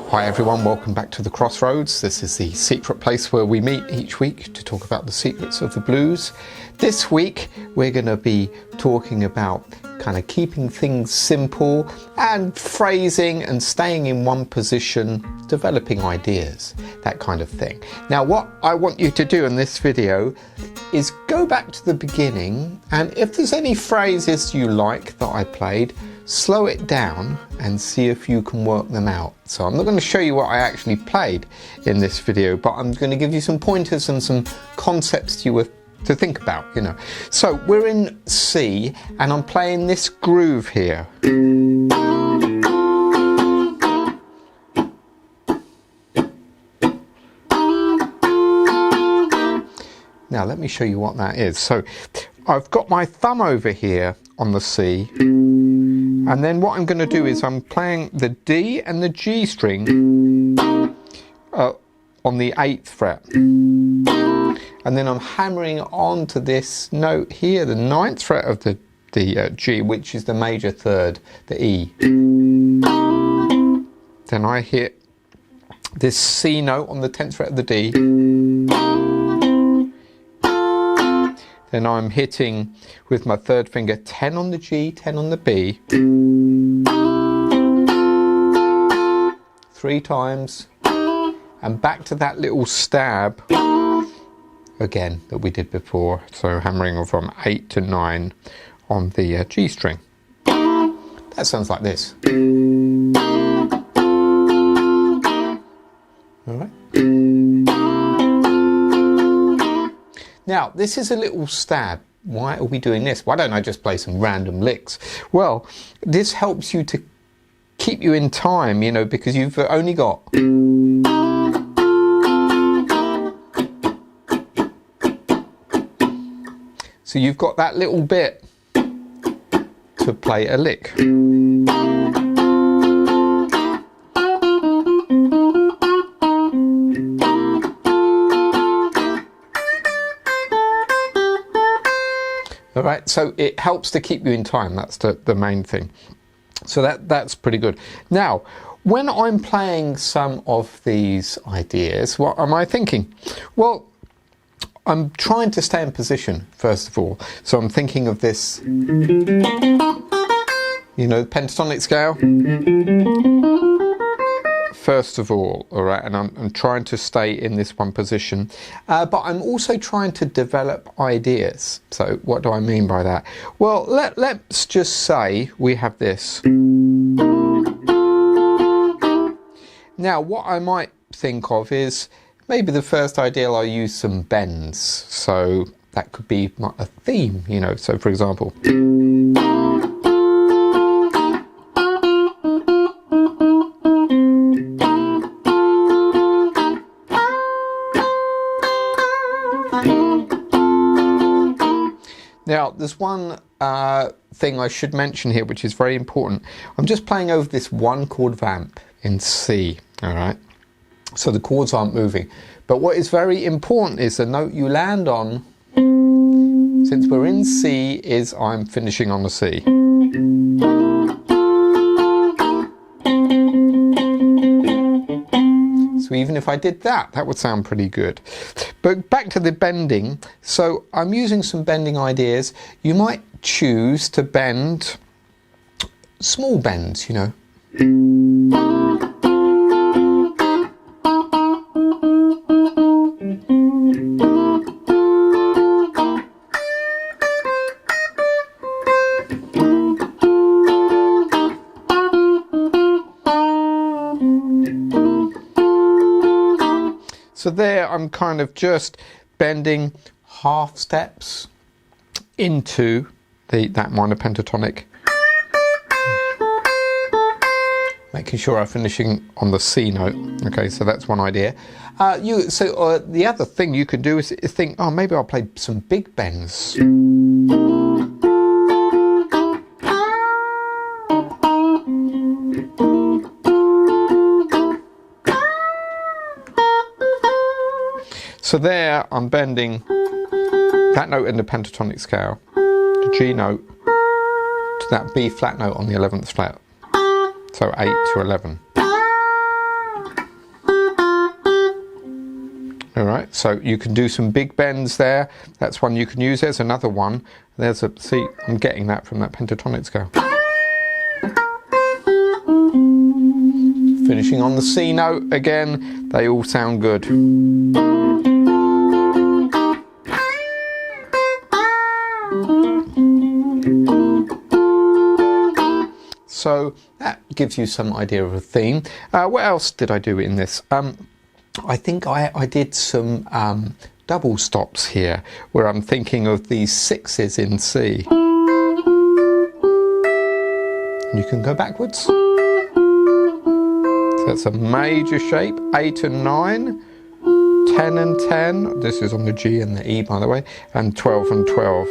Hi everyone, welcome back to the Crossroads. This is the secret place where we meet each week to talk about the secrets of the blues. This week we're going to be talking about kind of keeping things simple and phrasing and staying in one position, developing ideas, that kind of thing. Now what I want you to do in this video is go back to the beginning, and if there's any phrases you like that I played, slow it down and see if you can work them out. So I'm not going to show you what I actually played in this video, but I'm going to give you some pointers and some concepts to think about, you know. So we're in C and I'm playing this groove here. Now let me show you what that is. So I've got my thumb over here on the C, and then what I'm going to do is I'm playing the D and the G string on the 8th fret, and then I'm hammering onto this note here, the 9th fret of the G, which is the major third, the E. Then I hit this C note on the 10th fret of the D. Then I'm hitting with my third finger 10 on the G, 10 on the B. 3 times. And back to that little stab again that we did before. So hammering from 8 to 9 on the G string. That sounds like this. All right. Now, this is a little stab. Why are we doing this? Why don't I just play some random licks? Well, this helps you to keep you in time, you know, because you've only got... So you've got that little bit to play a lick. All right, so it helps to keep you in time. That's the main thing. So that's pretty good. Now, when I'm playing some of these ideas, what am I thinking? Well, I'm trying to stay in position, first of all. So I'm thinking of this, you know, pentatonic scale. First of all right, and I'm trying to stay in this one position, but I'm also trying to develop ideas. So what do I mean by that? Well, let's just say we have this. Now what I might think of is maybe the first idea I'll use some bends, so that could be a theme, you know. So for example, now, there's one thing I should mention here, which is very important. I'm just playing over this one chord vamp in C, all right? So the chords aren't moving. But what is very important is the note you land on, since we're in C, is I'm finishing on the C. So even if I did that, that would sound pretty good. But back to the bending. So I'm using some bending ideas. You might choose to bend small bends, you know. So there I'm kind of just bending half steps into that minor pentatonic, making sure I'm finishing on the C note. Okay, so that's one idea. The other thing you can do is think, oh, maybe I'll play some big bends. So there I'm bending that note in the pentatonic scale, the G note, to that B flat note on the 11th fret. So 8 to 11. Alright, so you can do some big bends there. That's one you can use. There's another one. See, I'm getting that from that pentatonic scale. Finishing on the C note again, they all sound good. So that gives you some idea of a theme. What else did I do in this? I think I did some double stops here, where I'm thinking of these sixes in C. And you can go backwards. So that's a major shape, 8 and 9, 10 and 10. This is on the G and the E, by the way, and 12 and 12.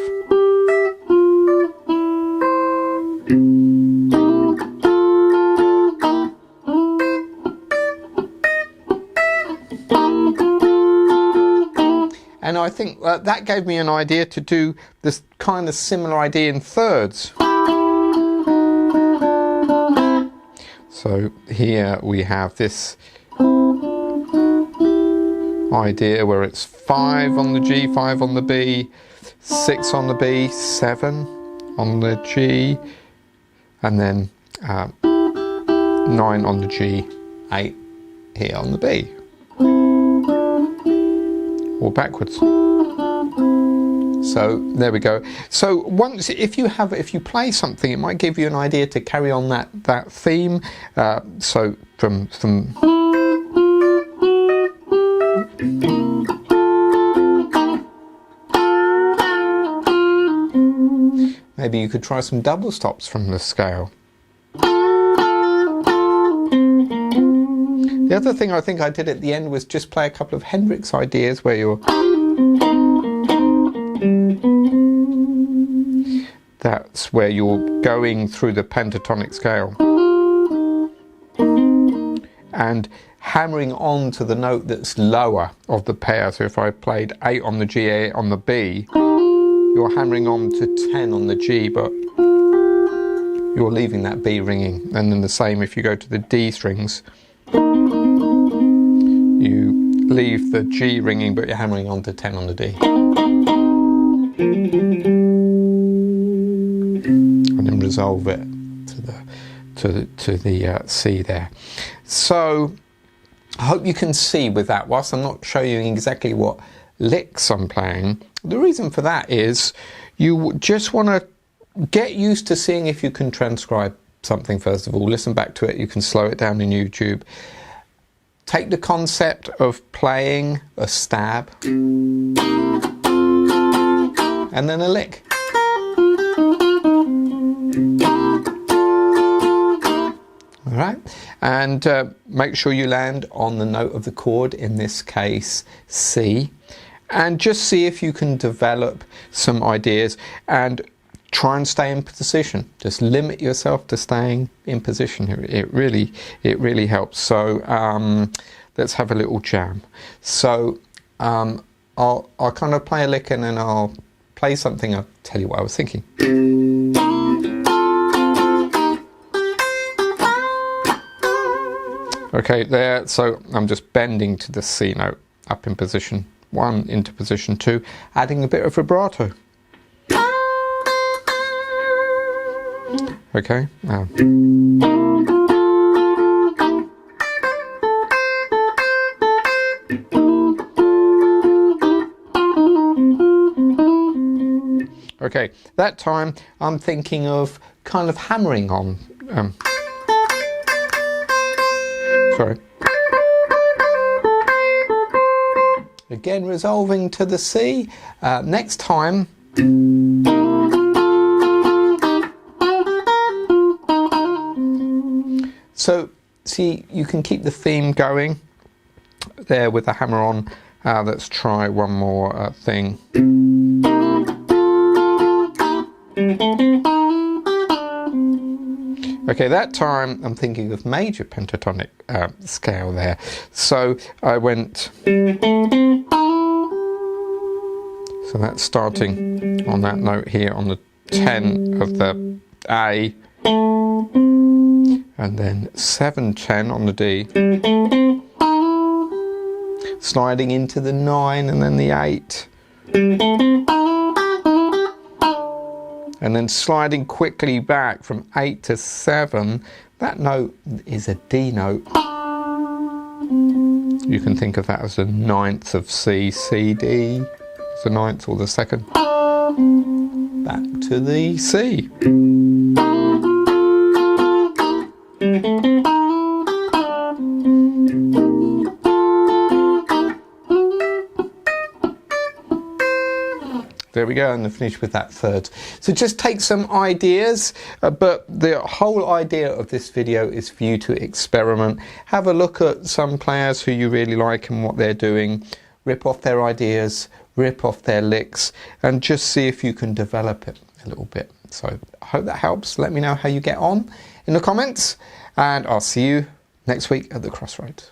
And I think that gave me an idea to do this kind of similar idea in thirds. So here we have this idea where it's 5 on the G, 5 on the B, 6 on the B, 7 on the G, and then 9 on the G, 8 here on the B. Or backwards. So there we go. So once, if you play something, it might give you an idea to carry on that theme. So from maybe you could try some double stops from the scale. The other thing I think I did at the end was just play a couple of Hendrix ideas where you're... That's where you're going through the pentatonic scale and hammering on to the note that's lower of the pair. So if I played 8 on the G, 8 on the B, you're hammering on to 10 on the G, but you're leaving that B ringing. And then the same if you go to the D strings. You leave the G ringing, but you're hammering on to 10 on the D. And then resolve it to the C there. So I hope you can see with that, whilst I'm not showing you exactly what licks I'm playing, the reason for that is you just want to get used to seeing if you can transcribe something first of all. Listen back to it. You can slow it down in YouTube. Take the concept of playing a stab and then a lick. All right, and make sure you land on the note of the chord, in this case C, and just see if you can develop some ideas and try and stay in position. Just limit yourself to staying in position. It really helps. So let's have a little jam. So I'll kind of play a lick and then I'll play something. I'll tell you what I was thinking. Okay, there. So I'm just bending to the C note, up in position 1 into position 2, adding a bit of vibrato. Okay, now. Okay, that time I'm thinking of kind of hammering on. Sorry. Again, resolving to the C. Next time, so see, you can keep the theme going there with the hammer on. Let's try one more thing. Okay, that time I'm thinking of major pentatonic scale there. So I went, so that's starting on that note here on the 10 of the A, and then 7/10 on the D, sliding into the 9 and then the 8. And then sliding quickly back from 8 to 7. That note is a D note. You can think of that as the 9th of C, C, D. It's the 9th or the 2nd. Back to the C. There we go, and finish with that third. So just take some ideas, but the whole idea of this video is for you to experiment. Have a look at some players who you really like and what they're doing. Rip off their ideas, rip off their licks, and just see if you can develop it a little bit. So I hope that helps. Let me know how you get on in the comments, and I'll see you next week at the Crossroads.